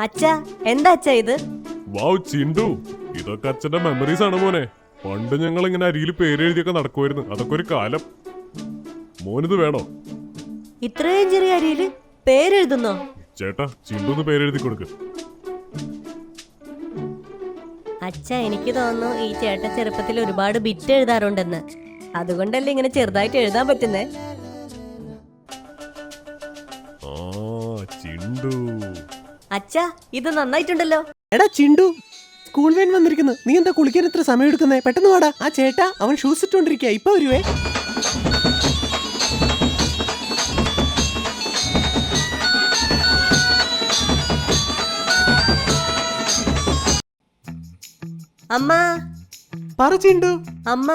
അച്ഛാ, എന്താ അച്ഛാ ഇത്? വാവ് ചിണ്ടു, ഇതൊക്കെ അച്ഛന്റെ മെമ്മറീസ് ആണ് മോനെ. പണ്ട് ഞങ്ങൾ ഇങ്ങനെ അരിയിൽ പേരെഴുതിയൊക്കെ നടക്കുമായിരുന്നു. അതൊക്കെ ഒരു കാലം. മോനിത് വേണോ? ഇത്രയും ചെറിയ അരിയില് പേരെഴുതുന്നോ? ചേട്ടാ, ചിണ്ടുന്ന് പേരെഴുതി കൊടുക്ക്. അച്ഛാ, എനിക്ക് തോന്നുന്നു ഈ ചേട്ടൻ ചെറുപ്പത്തിൽ ഒരുപാട് ബിറ്റ് എഴുതാറുണ്ടെന്ന്. അതുകൊണ്ടല്ലേ ഇങ്ങനെ ചെറുതായിട്ട് എഴുതാൻ പറ്റുന്നേ. ചിണ്ടു, അച്ഛാ, ഇത് നന്നായിട്ടുണ്ടല്ലോ. എടാ ചിണ്ടു, സ്കൂൾ വേൻ വന്നിരിക്കുന്നു. നീ എന്താ കുളിക്കാൻ ഇത്ര സമയം എടുക്കുന്നേ? പെട്ടെന്ന് വാടാ. ആ ചേട്ടാ, അവൻ ഷൂസ് ഇട്ടോണ്ടിരിക്കുക. ഇപ്പൊ വരുവേ. അമ്മ, പറ ചിണ്ടു. അമ്മ,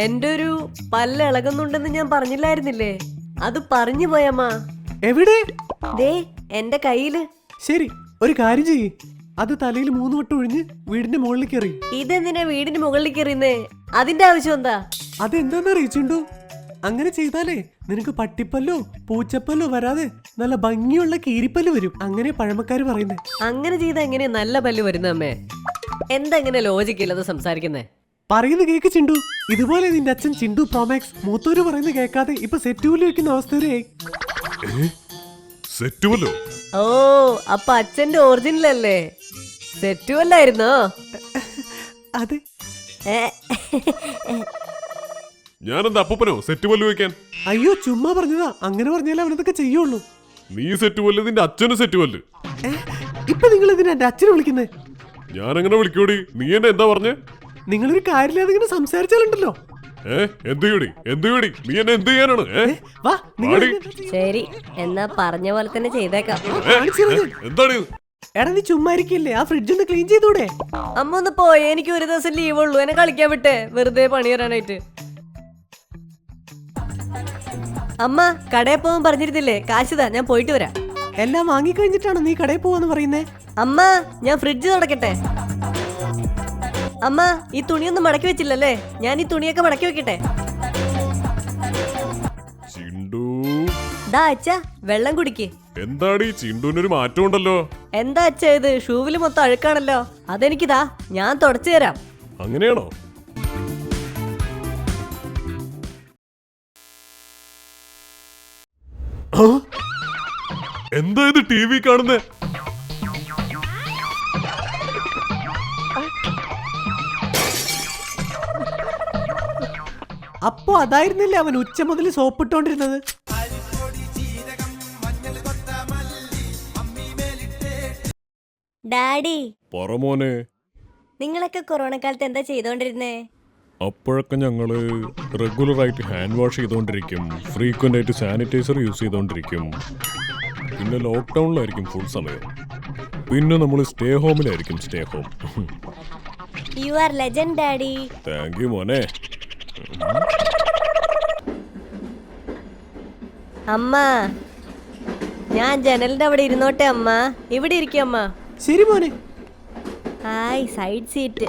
എന്റെ ഒരു പല്ല് ഇളകുന്നുണ്ടെന്ന് ഞാൻ പറഞ്ഞില്ലായിരുന്നില്ലേ? അത് പറഞ്ഞു പോയമ്മ. എവിടെ? ദേ എന്റെ കയ്യില്. ശരി, ഒരു കാര്യം ചെയ്യ്. അത് തലയിൽ 3 വട്ടം ഒഴിഞ്ഞ് വീടിന്റെ മുകളിലേക്ക് എറി. ഇതെന്തിനാ വീടിന് മുകളിലേക്ക് എറിയുന്നേ? അതിന്റെ ആവശ്യം എന്താ? അതെന്താന്നറിയ ചിണ്ടു, അങ്ങനെ ചെയ്താലേ നിനക്ക് പട്ടിപ്പല്ലോ പൂച്ചപ്പല്ലോ വരാതെ നല്ല ഭംഗിയുള്ള കീരിപ്പല്ല് വരും. അങ്ങനെ പഴമക്കാര് പറയുന്നേ. അങ്ങനെ ചെയ്താ എങ്ങനെയാ നല്ല പല്ല് വരുന്ന അമ്മേ? എന്തെങ്ങനെ ലോജിക്കില്ലത് സംസാരിക്കുന്നേ? പറയുന്ന കേക്ക് ചിണ്ടു. ഇതുപോലെ നിന്റെ അച്ഛൻ ചിണ്ടു പ്രോമാക്സ് മൂത്തോര് പറയുന്നത് കേൾക്കാതെ ഇപ്പൊ സെറ്റൂല് വെക്കുന്ന അവസ്ഥ വരെ. സെറ്റുവല്ലോ. ഓ, അപ്പൊ അച്ഛന്റെ ഒറിജിനൽ അല്ലേ? സെറ്റുവല്ലായിരുന്നോ? അതെ. ഞാനെന്താ അപ്പൂപ്പനോ സെറ്റുവല്ല് വെക്കാൻ? അയ്യോ, ചുമ്മാ പറഞ്ഞതാ. അങ്ങനെ പറഞ്ഞാലേ അവനതൊക്കെ ചെയ്യുള്ളൂ. നീ സെറ്റുവല്ല്, നിന്റെ അച്ഛന് സെറ്റുവല്ല്. ഇപ്പൊ നിങ്ങൾ ഇതിനെ എന്റെ അച്ഛനെ വിളിക്കുന്നേ? ഞാനെങ്ങനെ വിളിക്കൂടി? നീ എന്നെ എന്താ പറഞ്ഞേ? നിങ്ങളൊരു കാര്യമില്ലാതെ ഇങ്ങനെ സംസാരിച്ചാലുണ്ടല്ലോ. എന്തുകൂടി നീ എന്നെ എന്ത് ചെയ്യാനാണ്? വാ, ശരി, എന്നാ പറഞ്ഞ പോലെ തന്നെ ചെയ്തേക്കാം. എന്താണ്? എടാ, നീ ചുമ്മാ ഇരിക്കില്ലേ? ആ ഫ്രിഡ്ജ് ഒന്ന് ക്ലീൻ ചെയ്തൂടെ? അമ്മ ഒന്ന് പോയേ, എനിക്ക് ഒരു ദിവസം ലീവ് ഉള്ളൂ. എന്നെ കളിക്കാൻ വിട്ടേ, വെറുതെ പണി തരാനായിട്ട്. അമ്മ, കടയിൽ പോകാൻ പറഞ്ഞിരുന്നില്ലേ? കാശിതാ, ഞാൻ പോയിട്ട് വരാം. എല്ലാം വാങ്ങിക്കഴിഞ്ഞിട്ടാണോ നീ കടയിൽ പോവാന്ന് പറയുന്നേ? അമ്മ, ഞാൻ ഫ്രിഡ്ജ് തുടക്കട്ടെ. അമ്മ, ഈ തുണിയൊന്നും മടക്കി വെച്ചില്ലല്ലേ? ഞാൻ ഈ തുണിയൊക്കെ മടക്കി വെക്കട്ടെ. ചിണ്ടു, ദാ അച്ഛാ, വെള്ളം കുടിക്ക്. എന്താടി ചിണ്ടുവിനൊരു മാറ്റം ഉണ്ടല്ലോ? എന്താ അച്ഛാ ഇത്? ഷൂവില് മൊത്തം അഴുക്കാണല്ലോ. അതെനിക്കിതാ, ഞാൻ തുടച്ചു തരാം. അങ്ങനെയാണോ? എന്താ ഇത് ടി വി കാണുന്നേ? അപ്പൊ അതായിരുന്നില്ലേ അവൻ ഉച്ച മുതൽ സോപ്പിട്ടോണ്ടിരുന്നത്? ഡാഡി, പറമോനെ, നിങ്ങളൊക്കെ കൊറോണ കാലത്ത് എന്താ ചെയ്തോണ്ടിരുന്നേ? അപ്പോഴൊക്കെ ഞങ്ങള് റെഗുലറായിട്ട് ഹാൻഡ് വാഷ് ചെയ്തോണ്ടിരിക്കും, ഫ്രീക്വന്റ് ആയിട്ട് സാനിറ്റൈസർ യൂസ് ചെയ്തോണ്ടിരിക്കും. പിന്നെ ലോക്ക്ഡൌണിലായിരിക്കും ഫുൾ സമയം. പിന്നെ നമ്മൾ സ്റ്റേ ഹോമിലായിരിക്കും. Stay home. You are legend daddy. Thank you മോനെ. അമ്മ, ഞാൻ ജനലിന്റെ അവിടെ ഇരുന്നോട്ടെ അമ്മ. ഇവിടെ ഇരിക്കും അമ്മ. ശരി മോനെ. Hi, side seat.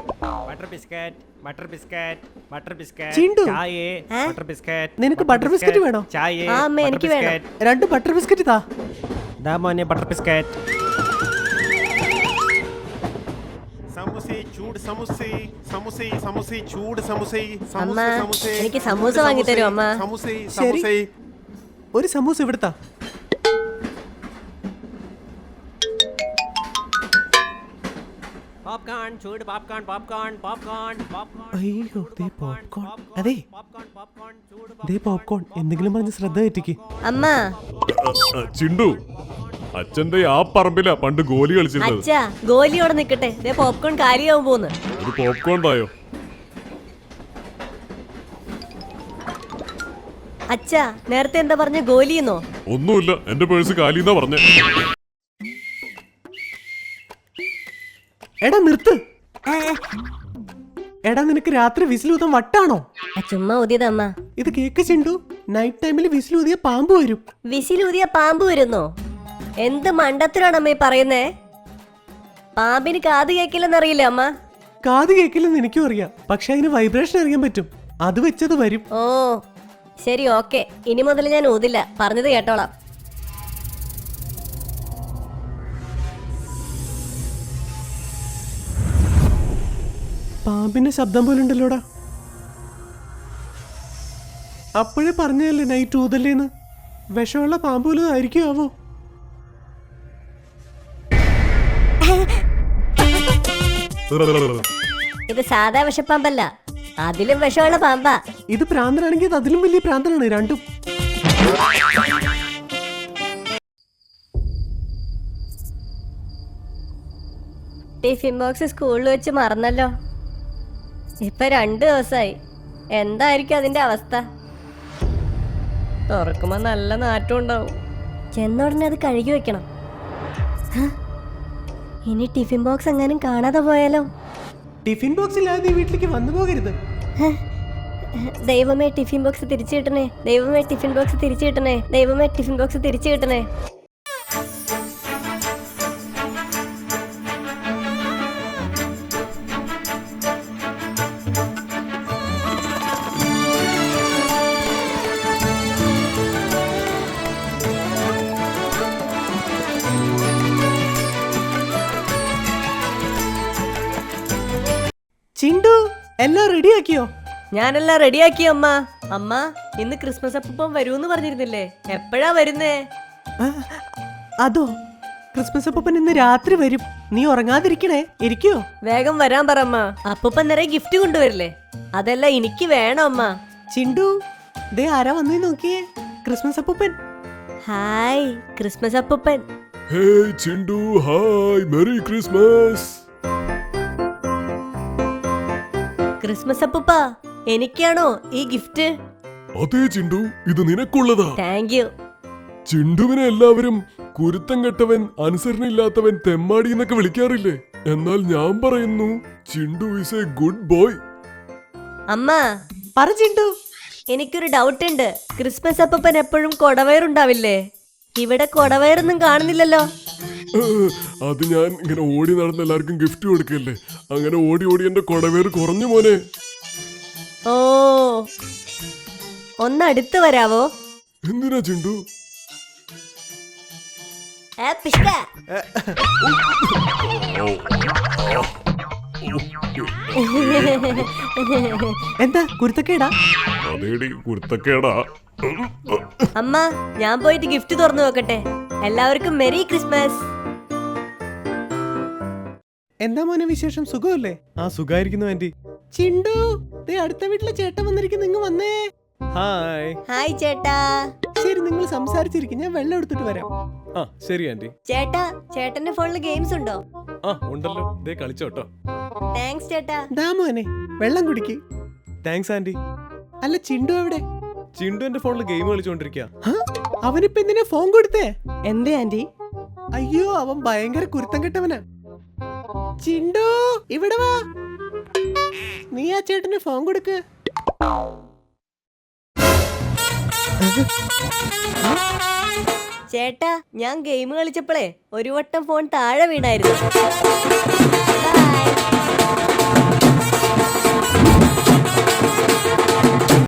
Butter biscuit, butter biscuit, butter biscuit, Chintu, ചായ, ബട്ടർ ബിസ്ക്കറ്റ്. നിനക്ക് ബട്ടർ ബിസ്ക്കറ്റ് വേണോ? ചായ, ആ അമ്മ, എനിക്ക് വേണം. 2 ബട്ടർ ബിസ്ക്കറ്റ് താ. ദാ മോനെ ബട്ടർ ബിസ്ക്കറ്റ്. അമ്മ, എനിക്ക് സമൂസ വാങ്ങി തരൂ അമ്മ. ശരി, ഒരു സമൂസ ഇവിടുത്താ. പോപ്കോൺ, ചൂട് പോപ്കോൺ, പോപ്കോൺ, പോപ്കോൺ, പോപ്കോൺ. അയ്യോ, ദേ പോപ്കോൺ. അതെ, ദേ പോപ്കോൺ. എന്തെങ്കിലും പറഞ്ഞ് ശ്രദ്ധ തെറ്റിക്ക്. അമ്മ, ചിണ്ടു, അച്ഛന്റെ ആ പറമ്പിലാ പണ്ട് ഗോലി കളിച്ചിരുന്നത്. അച്ഛാ, ഗോലിയോടെ നിക്കട്ടെ. ദേ പോപ്കോൺ കാലിയാവും പോന്ന്. ഒരു പോപ്കോൺ തായോ? അച്ഛാ, നേരത്തെ എന്താ പറഞ്ഞ? ഗോലിന്നോ? ഒന്നുമില്ല, എന്റെ പേഴ്സ് കാലിന്നാ പറഞ്ഞേ. എടാ നിർത്ത്. എടാ, നിനക്ക് രാത്രി വിസിലൂതാൻ വട്ടാണോ? ചുമ്മാ ഊതിയതമ്മ. ഇത് കേക്ക് ചിണ്ടു. നൈറ്റ് ടൈമിൽ വിസിലൂതിയ പാമ്പ് വരും. വിസിലൂതിയ പാമ്പ് വരുന്നോ? എന്ത് മണ്ടത്തിനാണ് അമ്മ പറയുന്നേ? പാമ്പിന് കാത് കേക്കില്ലെന്നറിയില്ല അമ്മ. കാത് കേക്കില്ലെന്ന് എനിക്കും അറിയാം, പക്ഷെ അതിന് വൈബ്രേഷൻ അറിയാൻ പറ്റും. അത് വെച്ചത് വരും. ഓ ശരി, ഓക്കെ. ഇനി മുതൽ ഞാൻ ഊതില്ല, പറഞ്ഞത് കേട്ടോളാം. പാമ്പിന്റെ ശബ്ദം പോലെ ഉണ്ടല്ലോടാ. അപ്പോഴേ പറഞ്ഞതല്ലേ നൈറ്റ് ഊതല്ലേന്ന്. വിഷമുള്ള പാമ്പ് പോലും ആയിരിക്കുമാവോ? ഇത് സാധാ വിഷപ്പാമ്പല്ല, അതിലും വിഷമുള്ള പാമ്പാ. ഇത് പ്രാന്തനാണെങ്കിൽ അത് അതിലും വലിയ പ്രാന്തനാണ് രണ്ടും. ടിഫിൻ ബോക്സ് സ്കൂളിൽ വെച്ച് മറന്നല്ലോ. ഇപ്പൊ 2 ദിവസമായി. എന്തായിരിക്കും അതിന്റെ അവസ്ഥ? തുറക്കുമ്പോ നല്ല നാറ്റം ഉണ്ടാവും. ചെന്നുടനെ അത് കഴുകി വെക്കണം. ഹ? ഇനി ടിഫിൻ ബോക്സ് എങ്ങാനും കാണാതെ പോയാലോ? ടിഫിൻ ബോക്സ് ഇല്ലാതെ നീ വീട്ടിലേക്ക് വന്നു പോകരുത്. ദൈവമേ ടിഫിൻ ബോക്സ് തിരിച്ചു കിട്ടണേ, ദൈവമേ ടിഫിൻ ബോക്സ് തിരിച്ചു കിട്ടണേ, ദൈവമേ ടിഫിൻ ബോക്സ് തിരിച്ചു കിട്ടണേ. ചിണ്ടു എല്ലാം റെഡിയാക്കിയോ? ഞാനെല്ലാം റെഡിയാക്കി അമ്മ. അമ്മ ഇന്ന് ക്രിസ്മസ് അപ്പം വരൂന്ന് പറഞ്ഞിരുന്നില്ലേ? എപ്പോഴാ വരുന്നേ? അതോ, ക്രിസ്മസ് അപ്പൻ ഇന്ന് രാത്രി വരും. നീ ഉറങ്ങാതിരിക്കണേ. ഇരിക്കോ? വേഗം വരാൻ പറ അമ്മ. അപ്പൂപ്പൻ നിറയെ ഗിഫ്റ്റ് കൊണ്ടുവരില്ലേ? അതെല്ലാം എനിക്ക് വേണം അമ്മ. ചിണ്ടു, ദേ ആരാ വന്നേ നോക്കിയേ. ക്രിസ്മസ് അപ്പൂപ്പൻ. ഹായ് ക്രിസ്മസ് അപ്പൂപ്പൻ. Hey Chintu, hi, merry Christmas. Christmas അപ്പൂപ്പ, എനിക്കാണോ ഈ ഗിഫ്റ്റ്? അതെ ചിണ്ടു, ഇത് നിനക്കുള്ളതാ. Thank you. ചിണ്ടുവിനെ എല്ലാവരും കുരുത്തം കെട്ടവൻ, അനുസരണയില്ലാത്തവൻ, തെമ്മാടി എന്നൊക്കെ വിളിക്കാറില്ലേ? എന്നാൽ ഞാൻ പറയുന്നു, Chintu is A good boy. അമ്മ പറ ചിണ്ടു. എനിക്കൊരു ഡൗട്ട് ഉണ്ട്. ക്രിസ്മസ് അപ്പൂപ്പൻ എപ്പോഴും കൊടവയറുണ്ടാവില്ലേ? ഇവിടെ കൊടവയറൊന്നും കാണുന്നില്ലല്ലോ. അത് ഞാൻ ഇങ്ങനെ ഓടി നടന്ന് എല്ലാവർക്കും ഗിഫ്റ്റ് കൊടുക്കല്ലേ. അങ്ങനെ ഓടി ഓടി എന്റെ കൊടവേറ് കുറഞ്ഞു മോനെ. ഓ, ഒന്ന് അടുത്ത് വരാവോ? എന്തിനാ ചിണ്ടു? പിഷ്ക. എന്താ കുരുത്തക്കേടാ? അതേടി കുരുത്തക്കേടാ. അമ്മ ഞാൻ പോയിട്ട് ഗിഫ്റ്റ് തുറന്നു നോക്കട്ടെ. എല്ലാവർക്കും മെറി ക്രിസ്മസ്. എന്താ മോനെ വിശേഷം? സുഖമല്ലേ? ആ സുഖായിരിക്കുന്നു ആന്റി. ചിണ്ടു, ദേ അടുത്ത വീട്ടിലെ ചേട്ടൻ വന്നിരിക്കും. നിങ്ങൾ വന്നേ. ഹായ്. ഹായ് ചേട്ടാ. ശരി, നിങ്ങൾ സംസാരിച്ചിരിക്കും. ഞാൻ വെള്ളം എടുത്തിട്ട് വരാം. ആ ശരി ആന്റി. ചേട്ടാ, ചേട്ടന്റെ ഫോണിൽ ഗെയിംസ് ഉണ്ടോ? ആ ഉണ്ടല്ലോ, ദേ കളിച്ചോട്ടോ. താങ്ക്സ് ചേട്ടാ. ദാ മോനെ, വെള്ളം കുടിക്ക്. Thanks aunty. അല്ല ചിണ്ടു എവിടെ? ചിണ്ടു എന്റെ ഫോണിൽ ഗെയിം കളിച്ചോണ്ടിരിക്കുക. അവനിപ്പോ എന്തിനാ ഫോൺ കൊടുത്തേ? എന്തേ ആന്റി? അയ്യോ, അവൻ ഭയങ്കര കുരുത്തം കെട്ടവനാ. ചിണ്ടു ഇവിടെ വാ. നീ ആ ചേട്ടന് ഫോൺ കൊടുക്ക്. ചേട്ടാ, ഞാൻ ഗെയിം കളിച്ചപ്പോഴേ ഒരു വട്ടം ഫോൺ താഴെ വീണായിരുന്നു. Bye.